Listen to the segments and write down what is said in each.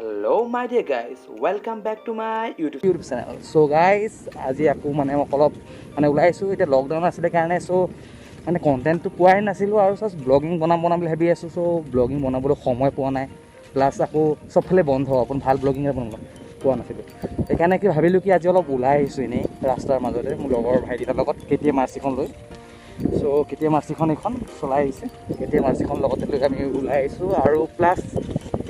Hello my dear guys, welcome back to my YouTube channel. So guys, আজি আকৌ মানে অলপ মানে ওলাইছোঁ এতিয়া লকডাউন আছিলে কাৰণে চ' মানে কণ্টেণ্টটো পোৱাই নাছিলোঁ আৰু জাষ্ট ব্লগিং বনাম বুলি ভাবি আছোঁ চ' ব্লগিং বনাবলৈ সময় পোৱা নাই প্লাছ আকৌ চবফালে বন্ধ অকণ ভাল ব্লগিং পোৱা নাছিলোঁ সেইকাৰণে কি ভাবিলোঁ কি আজি অলপ ওলাই আহিছোঁ এনেই ৰাস্তাৰ মাজতে মোৰ লগৰ ভাইটিৰ লগত KTM RC-খন লৈ চ' KTM RC-খন এইখন চলাই আহিছে KTM RC-খন লগতে লৈ আমি ওলাই আহিছোঁ আৰু প্লাছ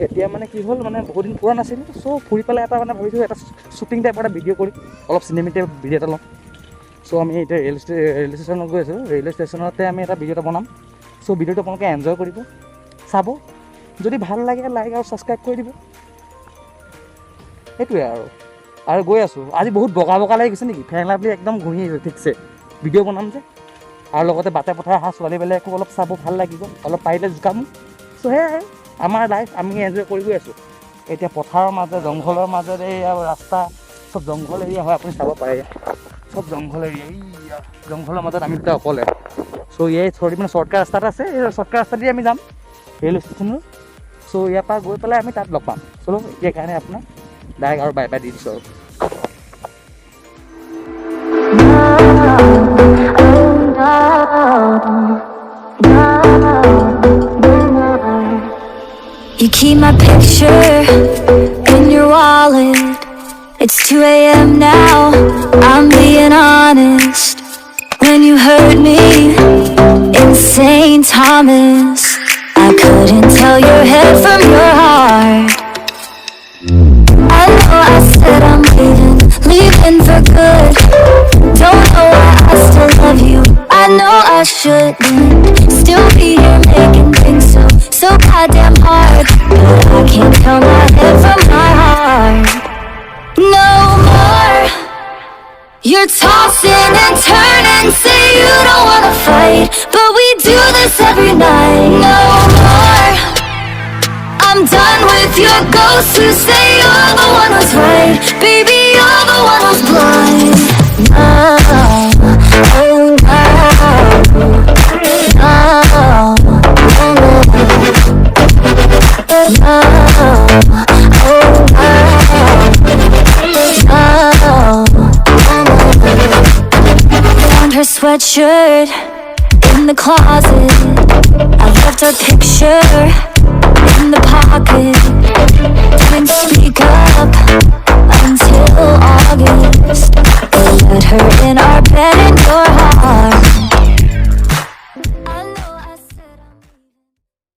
এতিয়া মানে কি হ'ল মানে বহুত দিন পোৱা নাছিল চ' ফুৰি পেলাই এটা মানে ভাবিছোঁ এটা শ্বুটিং টাইপৰ এটা ভিডিঅ' কৰি অলপ চিনেমেটিক ভিডিঅ' এটা ল'ম চ' আমি এতিয়া ৰেল ষ্টেচনত গৈ আছোঁ ৰেলৱে ষ্টেচনতে আমি এটা ভিডিঅ' এটা বনাম চ' ভিডিঅ'টো আপোনালোকে এনজয় কৰিব চাব যদি ভাল লাগে লাইক আৰু ছাবস্ক্ৰাইব কৰি দিব সেইটোৱে আৰু গৈ আছোঁ আজি বহুত বগা লাগি গৈছে নেকি ফেন লাভলি একদম ঘূৰি আহিছোঁ ঠিকছে ভিডিঅ' বনাম যে আৰু লগতে বাটে পথাৰে অহা ছোৱালীবিলাকো অলপ চাব ভাল লাগিব অলপ পাৰিলে জোকাম চ' সেয়াই আমাৰ লাইফ আমি এনজয় কৰি গৈ আছোঁ এতিয়া পথাৰৰ মাজে জংঘলৰ মাজত এই ৰাস্তা চব জংঘল এৰিয়া হয় আপুনি চাব পাৰে চব জংঘল এৰিয়া এই জংঘলৰ মাজত আমি দুটা অকলে চ' এই মানে শ্বৰ্টকাট ৰাস্তাত আছে এই শ্বৰ্টকাট ৰাস্তা দি আমি যাম ৰেল ষ্টেচনৰ চ' ইয়াৰ পৰা গৈ পেলাই আমি তাত লগ পাম চলো এতিয়া কাৰণে আপোনাৰ ডাইৰেক্ট আৰু বাই বাই দি দিছোঁ আৰু You keep my picture in your wallet. It's 2 a.m. now, I'm being honest. When you hurt me in St. Thomas, I couldn't tell your head from your heart. I know I said I'm leaving for good. Don't know why I still love you. I know I shouldn't still be here making things so goddamn hard. But I can't tell my head from my heart. No more. You're tossing and turning, say you don't wanna fight, but we do this every night. No more. I'm done with your ghosts who say you're the one who's right. Baby, you're the one who's blind. No, oh no, Found her sweatshirt in the closet. I left her picture in the pocket. Didn't speak up until August. Let her in our bed